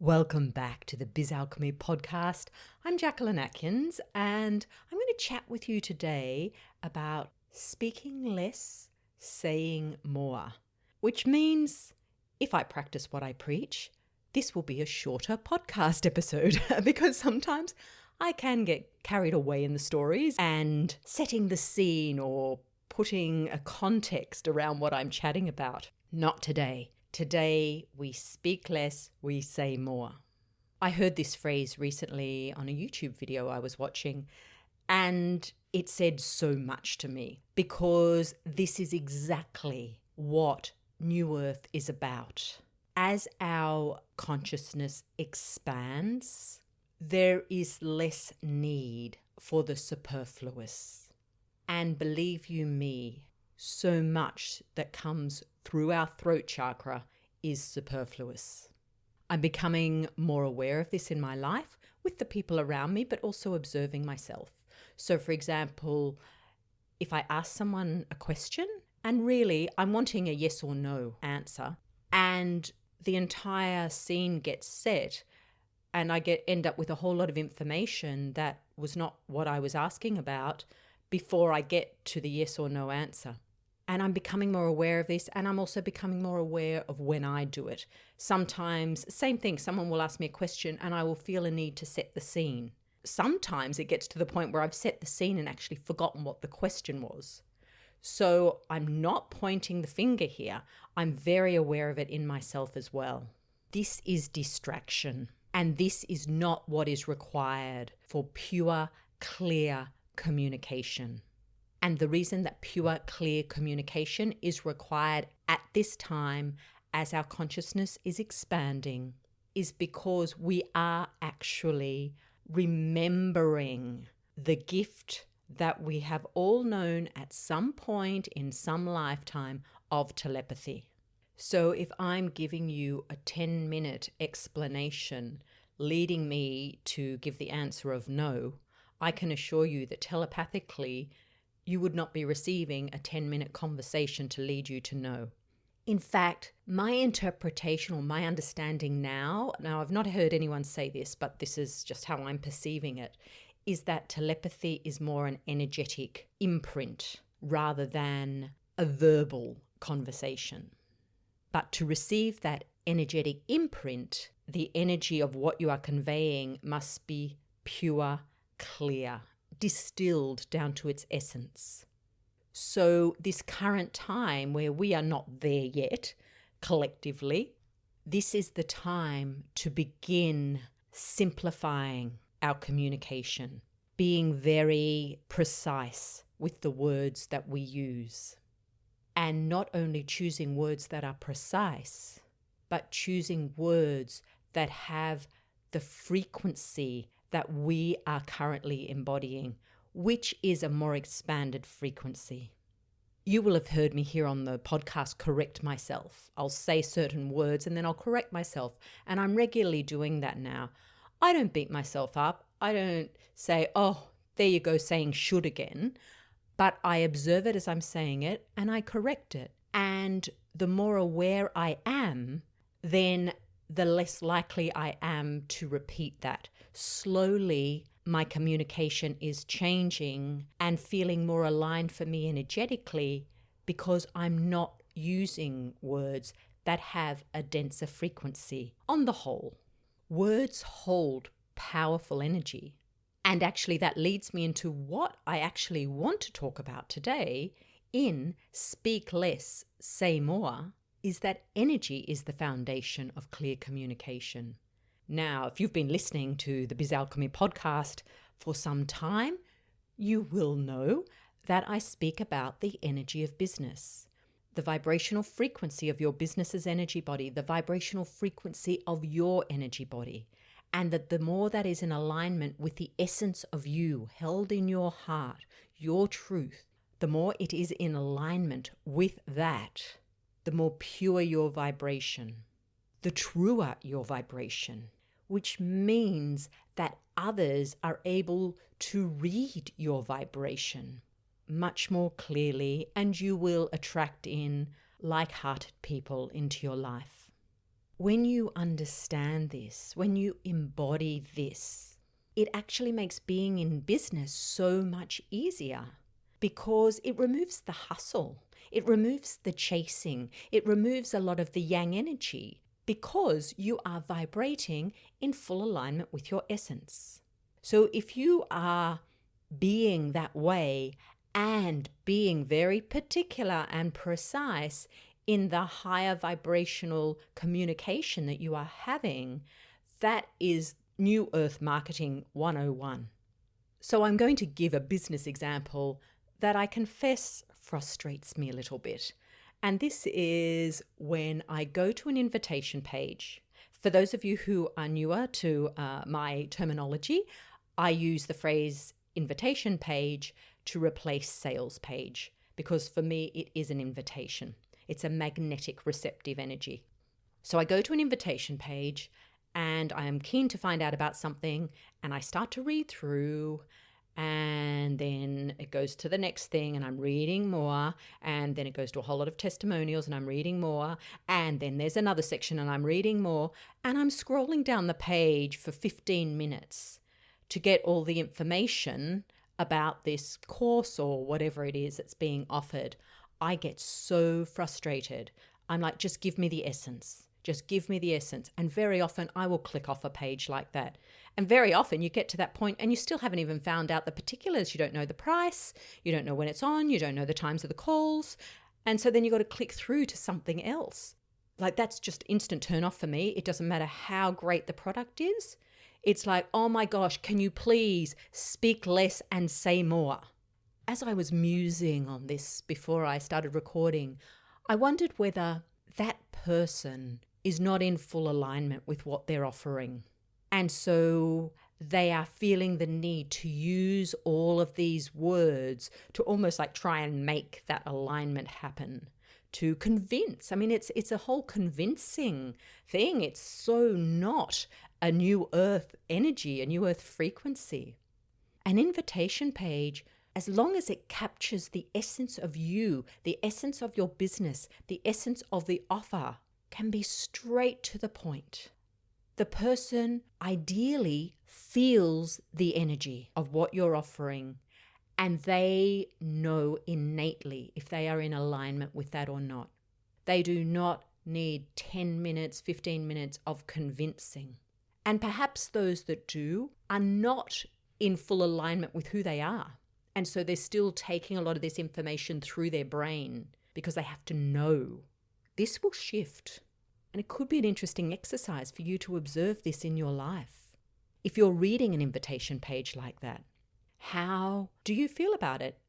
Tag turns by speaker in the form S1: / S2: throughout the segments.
S1: Welcome back to the Biz Alchemy podcast. I'm Jacqueline Atkins, and I'm going to chat with you today about speaking less, saying more, which means if I practice what I preach, this will be a shorter podcast episode because sometimes I can get carried away in the stories and setting the scene or putting a context around what I'm chatting about. Not today. Today, we speak less, we say more. I heard this phrase recently on a YouTube video I was watching, and it said so much to me because this is exactly what New Earth is about. As our consciousness expands, there is less need for the superfluous. And believe you me, so much that comes through our throat chakra is superfluous. I'm becoming more aware of this in my life with the people around me, but also observing myself. So, for example, if I ask someone a question, and really I'm wanting a yes or no answer, and the entire scene gets set, and I end up with a whole lot of information that was not what I was asking about before I get to the yes or no answer. And I'm becoming more aware of this, and I'm also becoming more aware of when I do it. Sometimes, same thing, someone will ask me a question and I will feel a need to set the scene. Sometimes it gets to the point where I've set the scene and actually forgotten what the question was. So I'm not pointing the finger here. I'm very aware of it in myself as well. This is distraction, and this is not what is required for pure, clear communication. And the reason that pure, clear communication is required at this time as our consciousness is expanding is because we are actually remembering the gift that we have all known at some point in some lifetime of telepathy. So if I'm giving you a 10-minute explanation leading me to give the answer of no, I can assure you that telepathically you would not be receiving a 10-minute conversation to lead you to know. In fact, my interpretation or my understanding now I've not heard anyone say this, but this is just how I'm perceiving it, is that telepathy is more an energetic imprint rather than a verbal conversation. But to receive that energetic imprint, the energy of what you are conveying must be pure, clear, distilled down to its essence. So this current time where we are not there yet, collectively, this is the time to begin simplifying our communication, being very precise with the words that we use. And not only choosing words that are precise, but choosing words that have the frequency that we are currently embodying, which is a more expanded frequency. You will have heard me here on the podcast correct myself. I'll say certain words and then I'll correct myself, and I'm regularly doing that now. I don't beat myself up. I don't say, oh, there you go, saying should again, but I observe it as I'm saying it and I correct it. And the more aware I am, then the less likely I am to repeat that. Slowly, my communication is changing and feeling more aligned for me energetically because I'm not using words that have a denser frequency. On the whole, words hold powerful energy. And actually, that leads me into what I actually want to talk about today in Speak Less, Say More, is that energy is the foundation of clear communication. Now, if you've been listening to the Biz Alchemy podcast for some time, you will know that I speak about the energy of business, the vibrational frequency of your business's energy body, the vibrational frequency of your energy body, and that the more that is in alignment with the essence of you held in your heart, your truth, the more it is in alignment with that, the more pure your vibration, the truer your vibration, which means that others are able to read your vibration much more clearly, and you will attract in like-hearted people into your life. When you understand this, when you embody this, it actually makes being in business so much easier because it removes the hustle. It removes the chasing. It removes a lot of the yang energy because you are vibrating in full alignment with your essence. So if you are being that way and being very particular and precise in the higher vibrational communication that you are having, that is New Earth Marketing 101. So I'm going to give a business example that I confess frustrates me a little bit. And this is when I go to an invitation page. For those of you who are newer to my terminology, I use the phrase invitation page to replace sales page because for me it is an invitation. It's a magnetic receptive energy. So I go to an invitation page and I am keen to find out about something and I start to read through, and then it goes to the next thing and I'm reading more, and then it goes to a whole lot of testimonials and I'm reading more, and then there's another section and I'm reading more, and I'm scrolling down the page for 15 minutes to get all the information about this course or whatever it is that's being offered. I get so frustrated. I'm like, just give me the essence. Just give me the essence. And very often I will click off a page like that. And very often you get to that point and you still haven't even found out the particulars. You don't know the price. You don't know when it's on. You don't know the times of the calls. And so then you've got to click through to something else. Like, that's just instant turn off for me. It doesn't matter how great the product is. It's like, oh my gosh, can you please speak less and say more? As I was musing on this before I started recording, I wondered whether that person is not in full alignment with what they're offering. And so they are feeling the need to use all of these words to almost like try and make that alignment happen, to convince. I mean, it's a whole convincing thing. It's so not a new earth energy, a new earth frequency. An invitation page, as long as it captures the essence of you, the essence of your business, the essence of the offer, can be straight to the point. The person ideally feels the energy of what you're offering, and they know innately if they are in alignment with that or not. They do not need 10 minutes, 15 minutes of convincing. And perhaps those that do are not in full alignment with who they are. And so they're still taking a lot of this information through their brain because they have to know. This will shift. And it could be an interesting exercise for you to observe this in your life. If you're reading an invitation page like that, how do you feel about it?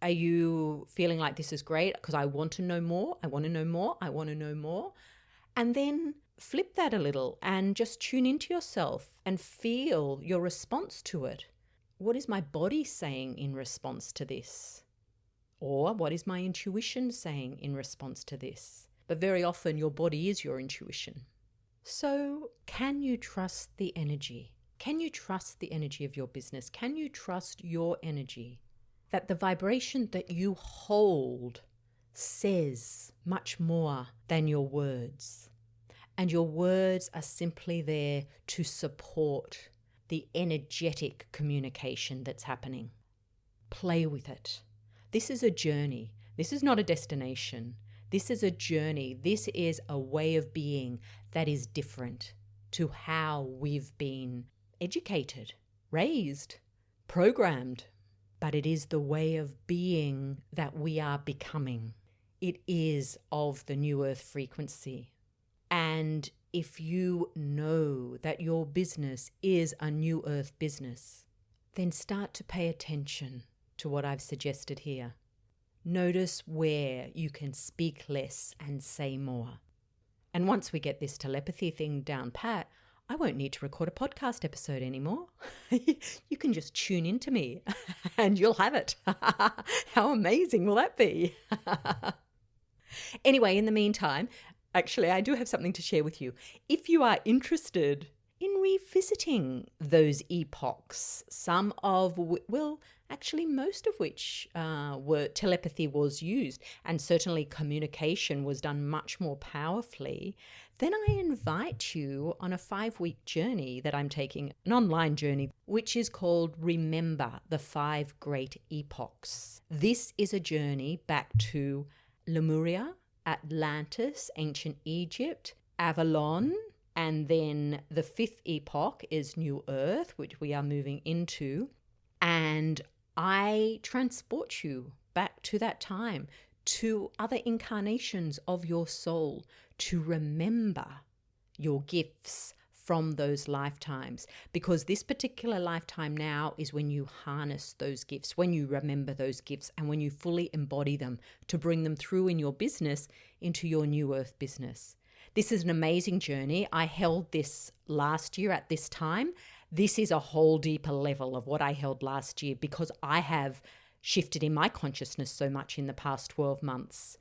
S1: Are you feeling like this is great because I want to know more, I want to know more, I want to know more? And then flip that a little and just tune into yourself and feel your response to it. What is my body saying in response to this? Or what is my intuition saying in response to this? But very often your body is your intuition. So can you trust the energy? Can you trust the energy of your business? Can you trust your energy? That the vibration that you hold says much more than your words. And your words are simply there to support the energetic communication that's happening. Play with it. This is a journey. This is not a destination. This is a journey. This is a way of being that is different to how we've been educated, raised, programmed. But it is the way of being that we are becoming. It is of the new earth frequency. And if you know that your business is a new earth business, then start to pay attention to what I've suggested here. Notice where you can speak less and say more. And once we get this telepathy thing down pat, I won't need to record a podcast episode anymore. You can just tune into me and you'll have it. How amazing will that be? Anyway, in the meantime, actually, I do have something to share with you. If you are interested in revisiting those epochs, some of, actually most of which telepathy was used, and certainly communication was done much more powerfully, then I invite you on a 5-week journey that I'm taking, an online journey, which is called Remember the 5 Great Epochs. This is a journey back to Lemuria, Atlantis, ancient Egypt, Avalon, and then the 5th epoch is New Earth, which we are moving into. And I transport you back to that time, to other incarnations of your soul, to remember your gifts from those lifetimes. Because this particular lifetime now is when you harness those gifts, when you remember those gifts, and when you fully embody them to bring them through in your business into your New Earth business. This is an amazing journey. I held this last year at this time. This is a whole deeper level of what I held last year because I have shifted in my consciousness so much in the past 12 months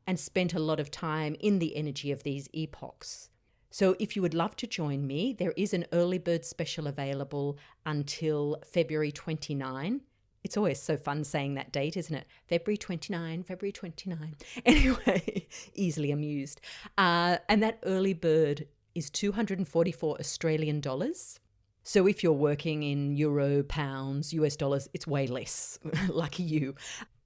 S1: and spent a lot of time in the energy of these epochs. So if you would love to join me, there is an early bird special available until February 29. It's always so fun saying that date, isn't it? February 29, February 29. Anyway, easily amused. And that early bird is 244 Australian dollars. So if you're working in euro, pounds, US dollars, it's way less. Lucky you.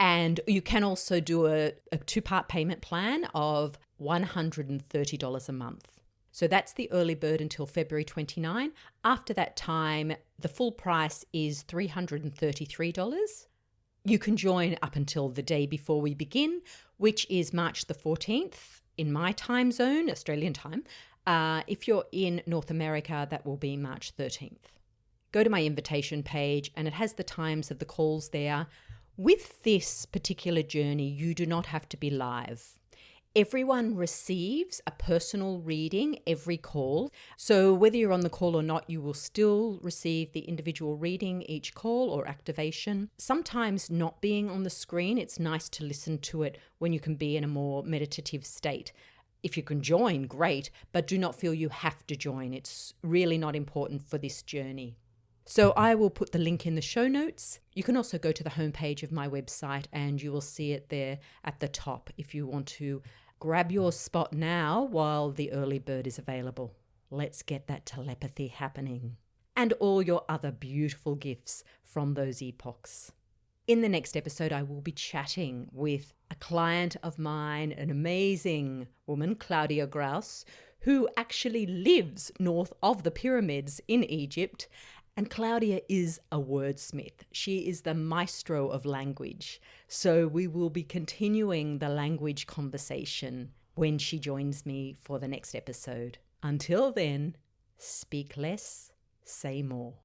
S1: And you can also do a 2-part payment plan of $130 a month. So that's the early bird until February 29. After that time, the full price is $333. You can join up until the day before we begin, which is March the 14th in my time zone, Australian time. If you're in North America, that will be March 13th. Go to my invitation page and it has the times of the calls there. With this particular journey, you do not have to be live. Everyone receives a personal reading every call. So whether you're on the call or not, you will still receive the individual reading each call or activation. Sometimes not being on the screen, it's nice to listen to it when you can be in a more meditative state. If you can join, great, but do not feel you have to join. It's really not important for this journey. So I will put the link in the show notes. You can also go to the homepage of my website and you will see it there at the top if you want to grab your spot now while the early bird is available. Let's get that telepathy happening. And all your other beautiful gifts from those epochs. In the next episode, I will be chatting with a client of mine, an amazing woman, Claudia Grouse, who actually lives north of the pyramids in Egypt. And Claudia is a wordsmith. She is the maestro of language. So we will be continuing the language conversation when she joins me for the next episode. Until then, speak less, say more.